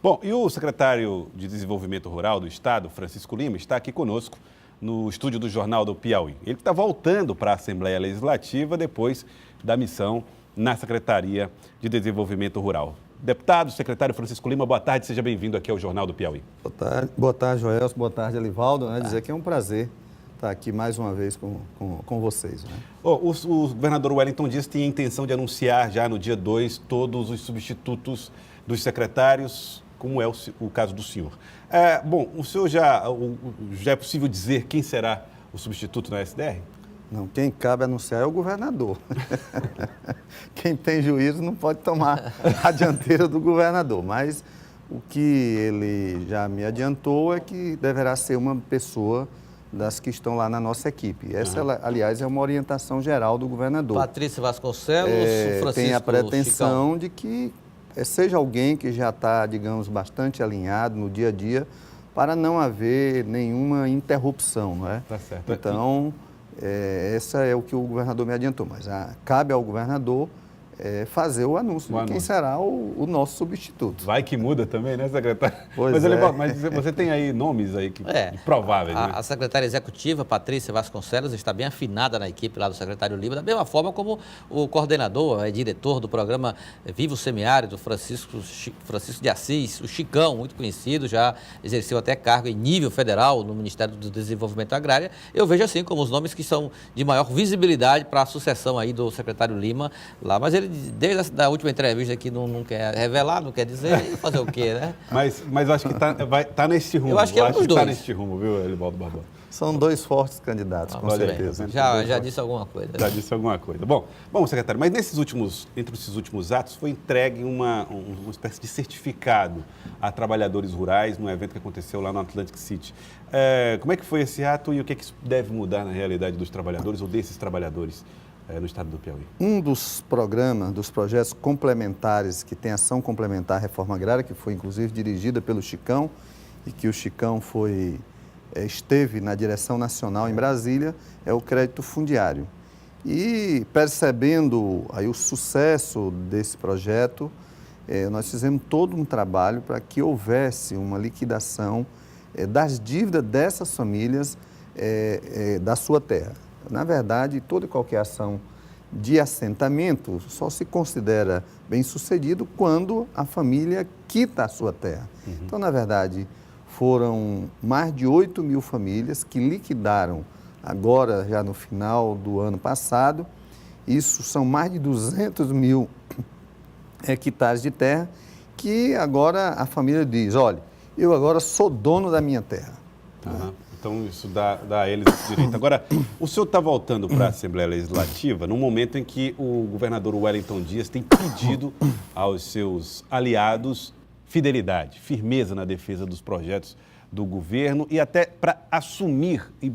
Bom, e o secretário de Desenvolvimento Rural do Estado, Francisco Lima, está aqui conosco no estúdio do Jornal do Piauí. Ele está voltando para a Assembleia Legislativa depois da missão na Secretaria de Desenvolvimento Rural. Deputado, secretário Francisco Lima, boa tarde, seja bem-vindo aqui ao Jornal do Piauí. Boa tarde, Joelson, boa tarde, Elivaldo. Dizer que é um prazer estar aqui mais uma vez com vocês. O governador Wellington Dias tem a intenção de anunciar já no dia 2 todos os substitutos dos secretários, como é o caso do senhor. O senhor já é possível dizer quem será o substituto na SDR? Não, quem cabe anunciar é o governador. Quem tem juízo não pode tomar a dianteira do governador, mas o que ele já me adiantou é que deverá ser uma pessoa das que estão lá na nossa equipe. Essa, aliás, é uma orientação geral do governador. Patrícia Vasconcelos, Francisco tem a pretensão Chicão. de que seja alguém que já está, digamos, bastante alinhado no dia a dia para não haver nenhuma interrupção, não é? Tá certo. Então, essa é o que o governador me adiantou, mas cabe ao governador fazer o anúncio de quem será o nosso substituto. Vai que muda também, né, secretário? Pois mas você tem aí nomes aí prováveis, né? A secretária executiva, Patrícia Vasconcelos, está bem afinada na equipe lá do secretário Lima, da mesma forma como o coordenador, diretor do programa Viva o Semiárido, Francisco de Assis, o Chicão, muito conhecido, já exerceu até cargo em nível federal no Ministério do Desenvolvimento Agrário. Eu vejo assim como os nomes que são de maior visibilidade para a sucessão aí do secretário Lima lá, mas ele desde a última entrevista aqui não quer revelar, não quer dizer, fazer o quê, né? Mas eu acho que tá nesse rumo. Eu acho que é um dos dois. Está nesse rumo, viu, Elivaldo Barbosa? São dois fortes candidatos, com certeza. Já disse alguma coisa. Já disse alguma coisa. Bom, secretário, mas entre esses últimos atos foi entregue uma espécie de certificado a trabalhadores rurais num evento que aconteceu lá no Atlantic City. Como é que foi esse ato e o que isso deve mudar na realidade dos trabalhadores ou desses trabalhadores no estado do Piauí? Um dos projetos complementares que tem ação complementar à reforma agrária, que foi inclusive dirigida pelo Chicão e que o Chicão esteve na direção nacional em Brasília, é o crédito fundiário. E percebendo aí o sucesso desse projeto, nós fizemos todo um trabalho para que houvesse uma liquidação das dívidas dessas famílias da sua terra. Na verdade, toda e qualquer ação de assentamento só se considera bem-sucedido quando a família quita a sua terra. Então, na verdade, foram mais de 8 mil famílias que liquidaram agora, já no final do ano passado. Isso são mais de 200 mil hectares de terra que agora a família diz, olha, eu agora sou dono da minha terra. Então, isso dá a eles esse direito. Agora, o senhor está voltando para a Assembleia Legislativa no momento em que o governador Wellington Dias tem pedido aos seus aliados fidelidade, firmeza na defesa dos projetos do governo e até para assumir e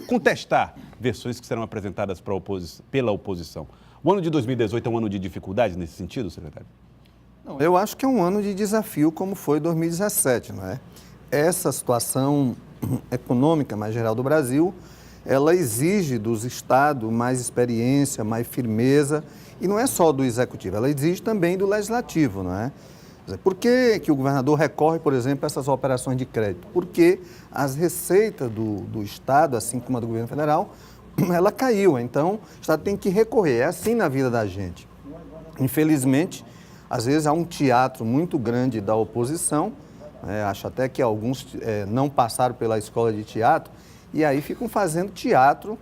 contestar versões que serão apresentadas pela oposição. O ano de 2018 é um ano de dificuldade nesse sentido, secretário? Não, eu acho que é um ano de desafio, como foi 2017, não é? Essa situação econômica mais geral do Brasil, ela exige dos estados mais experiência, mais firmeza, e não é só do executivo, ela exige também do legislativo, não é? Por que o governador recorre, por exemplo, a essas operações de crédito? Porque as receitas do estado, assim como a do governo federal, ela caiu, então o estado tem que recorrer, é assim na vida da gente. Infelizmente, às vezes há um teatro muito grande da oposição, acho até que alguns não passaram pela escola de teatro e aí ficam fazendo teatro,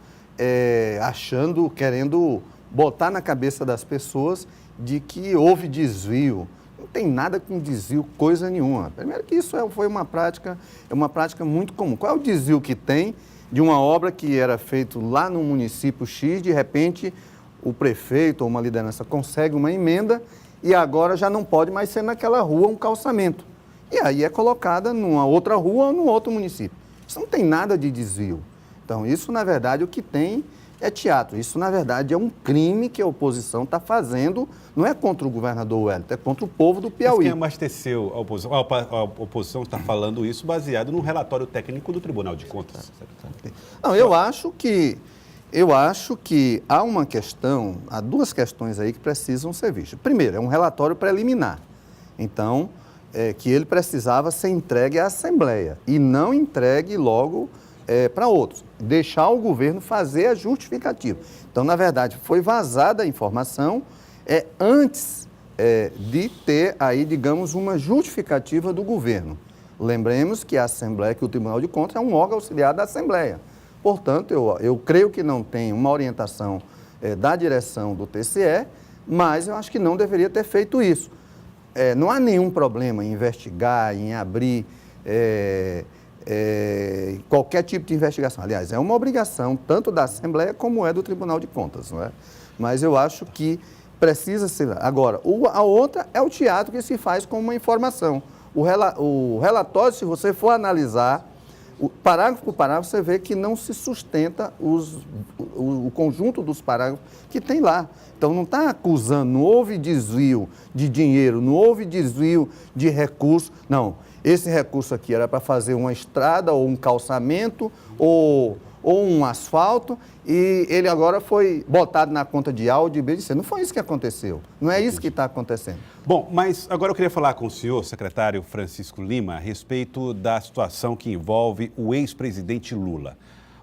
querendo botar na cabeça das pessoas de que houve desvio. Não tem nada com desvio, coisa nenhuma. Primeiro que isso foi uma prática muito comum. Qual é o desvio que tem de uma obra que era feita lá no município X, de repente o prefeito ou uma liderança consegue uma emenda e agora já não pode mais ser naquela rua um calçamento. E aí é colocada numa outra rua ou num outro município. Isso não tem nada de desvio. Então, isso, na verdade, o que tem é teatro. Isso, na verdade, é um crime que a oposição está fazendo, não é contra o governador Wellington, é contra o povo do Piauí. Mas quem abasteceu a oposição? A oposição está falando isso baseado num relatório técnico do Tribunal de Contas. Não, eu acho que há duas questões aí que precisam ser vistas. Primeiro, é um relatório preliminar. Então, que ele precisava ser entregue à Assembleia e não entregue logo para outros. Deixar o governo fazer a justificativa. Então, na verdade, foi vazada a informação antes de ter aí, digamos, uma justificativa do governo. Lembremos que a Assembleia, que o Tribunal de Contas é um órgão auxiliar da Assembleia. Portanto, eu creio que não tem uma orientação da direção do TCE, mas eu acho que não deveria ter feito isso. Não há nenhum problema em investigar, em abrir qualquer tipo de investigação. Aliás, é uma obrigação tanto da Assembleia como do Tribunal de Contas, não é? Mas eu acho que precisa ser. Agora, a outra é o teatro que se faz com uma informação. O relatório, se você for analisar, parágrafo por parágrafo, você vê que não se sustenta o conjunto dos parágrafos que tem lá. Então, não está acusando, não houve desvio de dinheiro, não houve desvio de recurso. Não, esse recurso aqui era para fazer uma estrada ou um calçamento ou um asfalto e ele agora foi botado na conta de A ou de B de C. Não foi isso que aconteceu. Não é isso que está acontecendo. Bom, mas agora eu queria falar com o senhor, secretário Francisco Lima, a respeito da situação que envolve o ex-presidente Lula.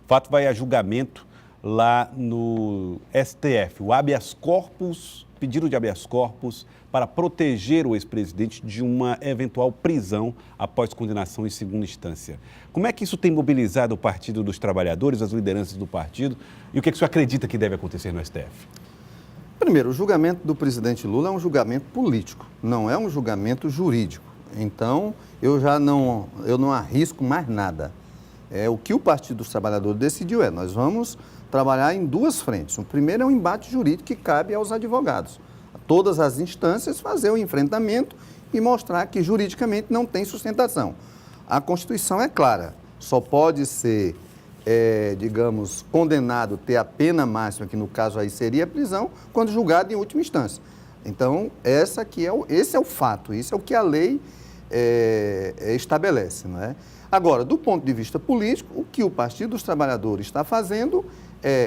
O fato vai a julgamento lá no STF, o habeas corpus, pedido de habeas corpus para proteger o ex-presidente de uma eventual prisão após condenação em segunda instância. Como é que isso tem mobilizado o Partido dos Trabalhadores, as lideranças do partido, e o que o senhor acredita que deve acontecer no STF? Primeiro, o julgamento do presidente Lula é um julgamento político, não é um julgamento jurídico. Então, eu não arrisco mais nada. O que o Partido dos Trabalhadores decidiu nós vamos trabalhar em duas frentes. O primeiro é um embate jurídico que cabe aos advogados. A todas as instâncias fazer o enfrentamento e mostrar que juridicamente não tem sustentação. A Constituição é clara, só pode ser, digamos, condenado, ter a pena máxima, que no caso aí seria a prisão, quando julgado em última instância. Então, esse é o fato, isso é o que a lei estabelece, não é? Agora, do ponto de vista político, o que o Partido dos Trabalhadores está fazendo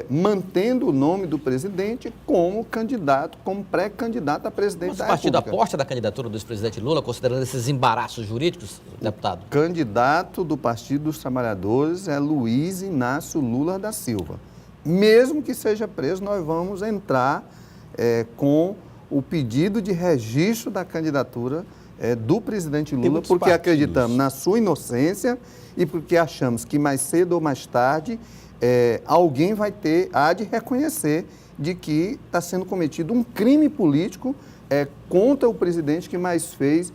mantendo o nome do presidente como candidato, como pré-candidato a presidente da República. Mas o partido aposta da candidatura do ex-presidente Lula, considerando esses embaraços jurídicos, deputado? O candidato do Partido dos Trabalhadores é Luiz Inácio Lula da Silva. Mesmo que seja preso, nós vamos entrar com o pedido de registro da candidatura do presidente Lula, porque acreditamos na sua inocência e porque achamos que mais cedo ou mais tarde alguém há de reconhecer de que está sendo cometido um crime político contra o presidente que mais fez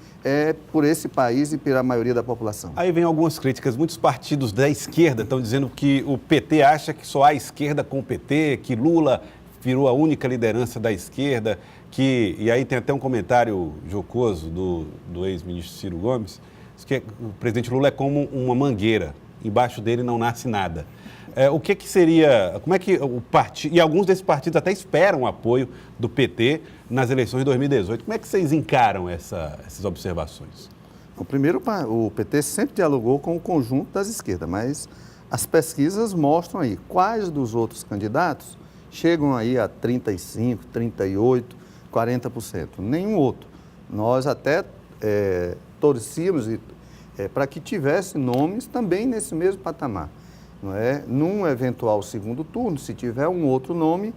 por esse país e pela maioria da população. Aí vem algumas críticas. Muitos partidos da esquerda estão dizendo que o PT acha que só há esquerda com o PT, que Lula virou a única liderança da esquerda, e aí tem até um comentário jocoso do ex-ministro Ciro Gomes, diz que o presidente Lula é como uma mangueira, embaixo dele não nasce nada. O que seria, como é que o partido, e alguns desses partidos até esperam o apoio do PT nas eleições de 2018, como é que vocês encaram essas observações? Primeiro, o PT sempre dialogou com o conjunto das esquerdas, mas as pesquisas mostram aí quais dos outros candidatos chegam aí a 35%, 38%, 40%. Nenhum outro. Nós até torcíamos para que tivesse nomes também nesse mesmo patamar. Não é? Num eventual segundo turno, se tiver um outro nome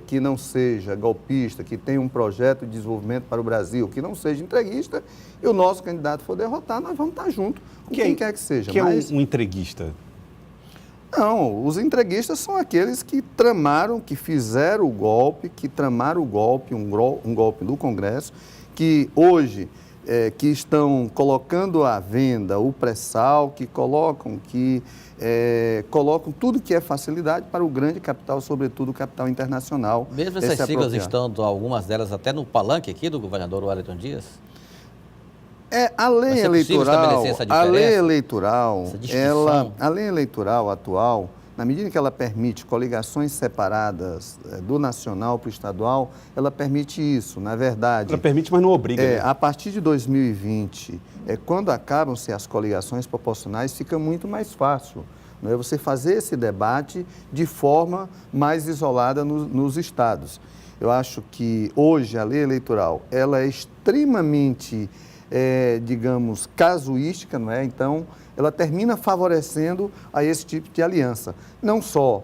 que não seja golpista, que tenha um projeto de desenvolvimento para o Brasil, que não seja entreguista, e o nosso candidato for derrotado, nós vamos estar junto com quem quer que seja. Que é um entreguista? Não, os entreguistas são aqueles que tramaram, que fizeram o golpe, que tramaram o golpe, um golpe do Congresso, que hoje que estão colocando à venda o pré-sal, que colocam tudo que é facilidade para o grande capital, sobretudo o capital internacional. Mesmo essas siglas estão, algumas delas, até no palanque aqui do governador Wellington Dias? A lei eleitoral atual, na medida que ela permite coligações separadas do nacional para o estadual, ela permite isso, na verdade. Ela permite, mas não obriga. Né? A partir de 2020, quando acabam-se as coligações proporcionais, fica muito mais fácil, não é? Você fazer esse debate de forma mais isolada nos estados. Eu acho que hoje a lei eleitoral ela é extremamente digamos, casuística, não é? Então, ela termina favorecendo a esse tipo de aliança. Não só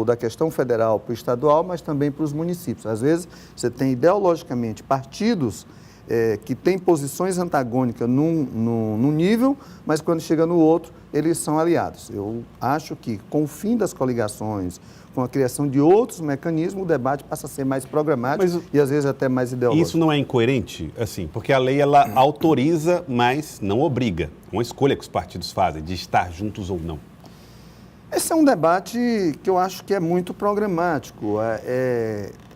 da questão federal para o estadual, mas também para os municípios. Às vezes, você tem ideologicamente partidos que têm posições antagônicas num nível, mas quando chega no outro, eles são aliados. Eu acho que com o fim das coligações, com a criação de outros mecanismos, o debate passa a ser mais programático e às vezes até mais ideológico. Isso não é incoerente, assim, porque a lei ela autoriza, mas não obriga. Uma escolha que os partidos fazem de estar juntos ou não. Esse é um debate que eu acho que é muito programático.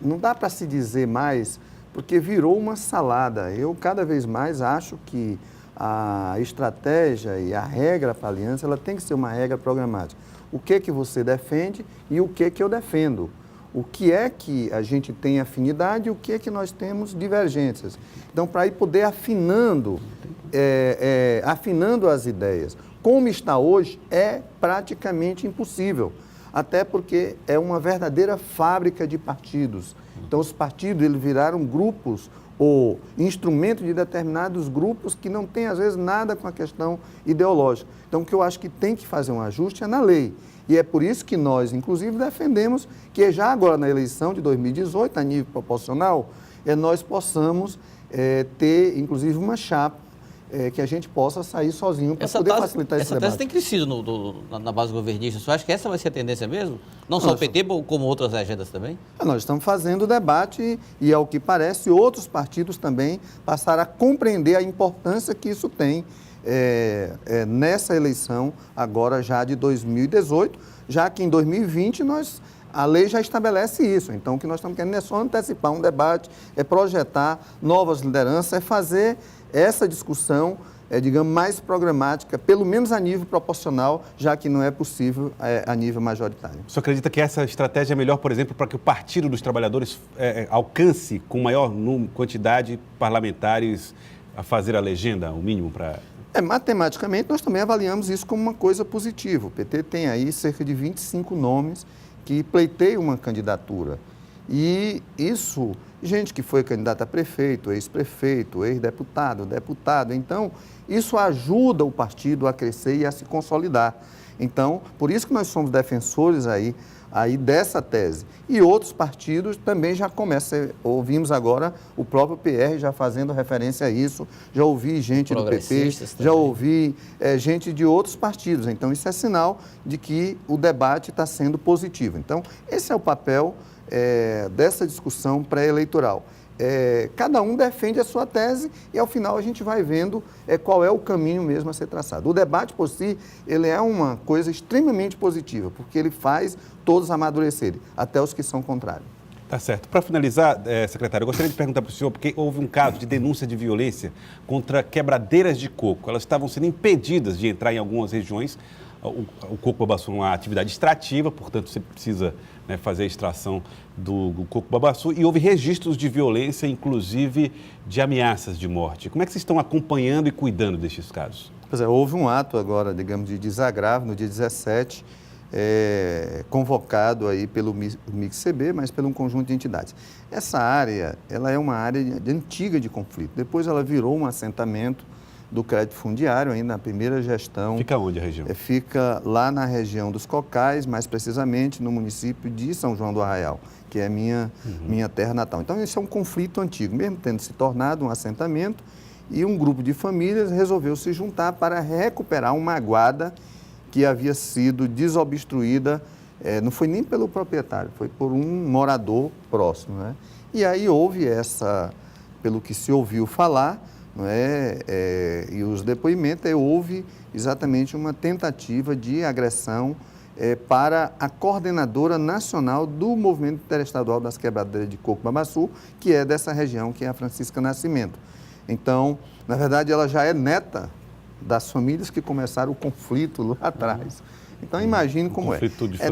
Não dá para se dizer mais, porque virou uma salada. Eu cada vez mais acho que a estratégia e a regra para a aliança ela tem que ser uma regra programática. O que você defende e o que eu defendo. O que é que a gente tem afinidade e o que é que nós temos divergências. Então, para ir poder afinando as ideias. Como está hoje, é praticamente impossível, até porque é uma verdadeira fábrica de partidos. Então, os partidos eles viraram grupos ou instrumento de determinados grupos que não têm, às vezes, nada com a questão ideológica. Então, o que eu acho que tem que fazer um ajuste é na lei. E é por isso que nós, inclusive, defendemos que já agora na eleição de 2018, a nível proporcional, nós possamos ter, inclusive, uma chapa que a gente possa sair sozinho para poder facilitar esse debate. Essa tese tem crescido na base governista. Você acha que essa vai ser a tendência mesmo? Não só o PT, como outras agendas também? Nós estamos fazendo o debate e, ao que parece, outros partidos também passaram a compreender a importância que isso tem nessa eleição, agora já de 2018, já que em 2020 a lei já estabelece isso. Então, o que nós estamos querendo é só antecipar um debate, é projetar novas lideranças, é fazer essa discussão, digamos, mais programática, pelo menos a nível proporcional, já que não é possível a nível majoritário. O senhor acredita que essa estratégia é melhor, por exemplo, para que o Partido dos Trabalhadores alcance com maior quantidade parlamentares a fazer a legenda, o mínimo para... Matematicamente, nós também avaliamos isso como uma coisa positiva. O PT tem aí cerca de 25 nomes que pleiteiam uma candidatura. E isso, gente que foi candidata a prefeito, ex-prefeito, ex-deputado, deputado. Então, isso ajuda o partido a crescer e a se consolidar. Então, por isso que nós somos defensores aí dessa tese. E outros partidos também já começam, ouvimos agora o próprio PR já fazendo referência a isso, já ouvi gente do PP, já ouvi gente de outros partidos. Então, isso é sinal de que o debate está sendo positivo. Então, esse é o papel dessa discussão pré-eleitoral. Cada um defende a sua tese e, ao final, a gente vai vendo qual é o caminho mesmo a ser traçado. O debate, por si, ele é uma coisa extremamente positiva, porque ele faz todos amadurecerem, até os que são contrários. Tá certo. Para finalizar, secretário, eu gostaria de perguntar para o senhor, porque houve um caso de denúncia de violência contra quebradeiras de coco. Elas estavam sendo impedidas de entrar em algumas regiões. O coco-babaçu é uma atividade extrativa, portanto, você precisa fazer a extração do coco-babaçu. E houve registros de violência, inclusive de ameaças de morte. Como é que vocês estão acompanhando e cuidando destes casos? Pois houve um ato agora, digamos, de desagravo no dia 17, convocado aí pelo MIC-CB, mas pelo um conjunto de entidades. Essa área, ela é uma área antiga de conflito. Depois ela virou um assentamento do crédito fundiário, ainda na primeira gestão. Fica onde a região? Fica lá na região dos Cocais, mais precisamente no município de São João do Arraial, que é minha terra natal. Então, esse é um conflito antigo, mesmo tendo se tornado um assentamento, e um grupo de famílias resolveu se juntar para recuperar uma guarda que havia sido desobstruída, não foi nem pelo proprietário, foi por um morador próximo, né? E aí houve pelo que se ouviu falar, e os depoimentos, houve exatamente uma tentativa de agressão para a coordenadora nacional do Movimento Interestadual das Quebradeiras de Coco-Babaçu, que é dessa região, que é a Francisca Nascimento. Então, na verdade, ela já é neta das famílias que começaram o conflito lá atrás. Então, imagine como é.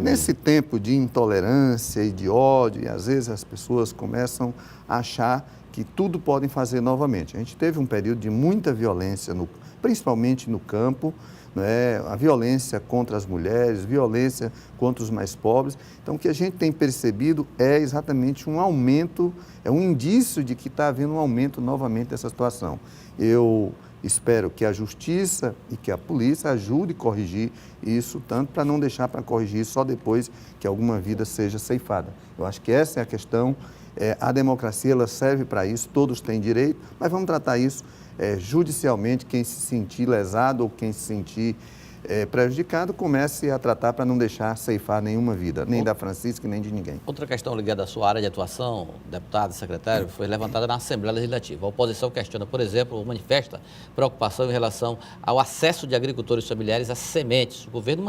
Nesse tempo de intolerância e de ódio, e às vezes as pessoas começam a achar que tudo podem fazer novamente. A gente teve um período de muita violência, principalmente no campo, né? A violência contra as mulheres, violência contra os mais pobres. Então, o que a gente tem percebido é exatamente um aumento, é um indício de que está havendo um aumento novamente dessa situação. Eu espero que a Justiça e que a Polícia ajude a corrigir isso, tanto para não deixar para corrigir só depois que alguma vida seja ceifada. Eu acho que essa é a questão. A democracia ela serve para isso, todos têm direito, mas vamos tratar isso judicialmente. Quem se sentir lesado ou quem se sentir prejudicado, comece a tratar para não deixar ceifar nenhuma vida, nem da Francisca, nem de ninguém. Outra questão ligada à sua área de atuação, deputado, secretário, foi levantada na Assembleia Legislativa. A oposição questiona, por exemplo, ou manifesta preocupação em relação ao acesso de agricultores familiares a sementes. O governo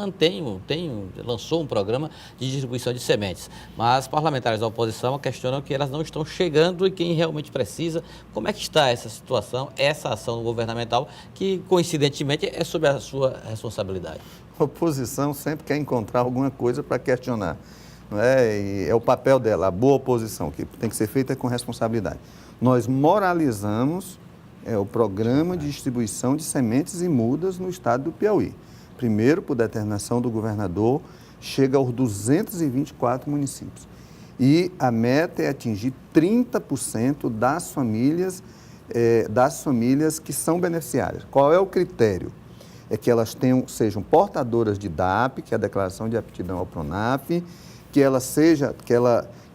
lançou um programa de distribuição de sementes, mas parlamentares da oposição questionam que elas não estão chegando e quem realmente precisa. Como é que está essa situação, essa ação governamental, que coincidentemente é sob a sua responsabilidade? A oposição sempre quer encontrar alguma coisa para questionar, não é? E é o papel dela, a boa oposição, que tem que ser feita com responsabilidade. Nós moralizamos o programa de distribuição de sementes e mudas no estado do Piauí. Primeiro, por determinação do governador, chega aos 224 municípios. E a meta é atingir 30% das famílias que são beneficiárias. Qual é o critério? É que elas sejam portadoras de DAP, que é a Declaração de Aptidão ao PRONAF,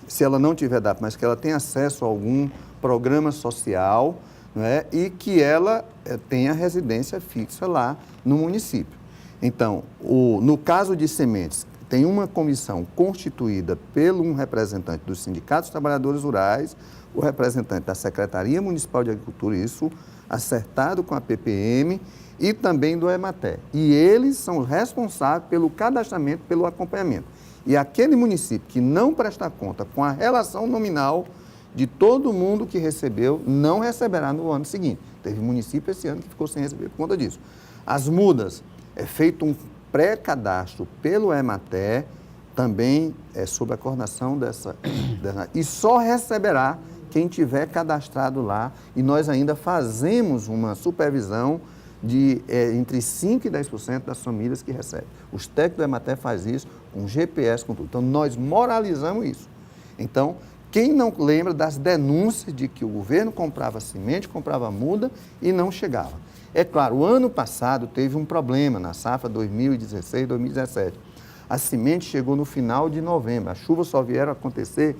se ela não tiver DAP, mas que ela tenha acesso a algum programa social, não é? E que ela tenha residência fixa lá no município. Então, no caso de sementes, tem uma comissão constituída por um representante dos sindicatos trabalhadores rurais, o representante da Secretaria Municipal de Agricultura, isso acertado com a PPM, e também do EMATER. E eles são responsáveis pelo cadastramento, pelo acompanhamento. E aquele município que não prestar conta com a relação nominal de todo mundo que recebeu, não receberá no ano seguinte. Teve município esse ano que ficou sem receber por conta disso. As mudas, é feito um pré-cadastro pelo EMATER, também sob a coordenação dessa... E só receberá quem tiver cadastrado lá. E nós ainda fazemos uma supervisão de entre 5% e 10% das famílias que recebem. Os técnicos do EMATER fazem isso com GPS, com tudo. Então, nós moralizamos isso. Então, quem não lembra das denúncias de que o governo comprava semente, comprava muda e não chegava? É claro, o ano passado teve um problema na safra 2016, 2017. A semente chegou no final de novembro. As chuvas só vieram acontecer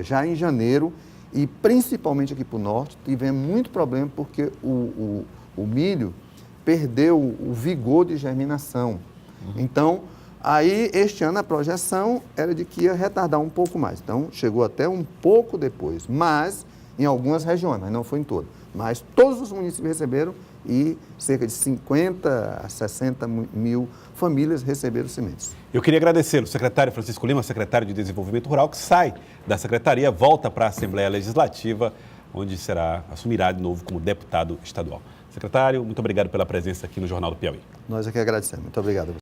já em janeiro e, principalmente aqui para o norte, tivemos muito problema porque o milho perdeu o vigor de germinação. Então, aí, este ano, a projeção era de que ia retardar um pouco mais. Então, chegou até um pouco depois, mas em algumas regiões, mas não foi em todas. Mas todos os municípios receberam e cerca de 50 a 60 mil famílias receberam sementes. Eu queria agradecer o secretário Francisco Lima, secretário de Desenvolvimento Rural, que sai da secretaria, volta para a Assembleia Legislativa, onde assumirá de novo como deputado estadual. Secretário, muito obrigado pela presença aqui no Jornal do Piauí. Nós é que agradecemos. Muito obrigado.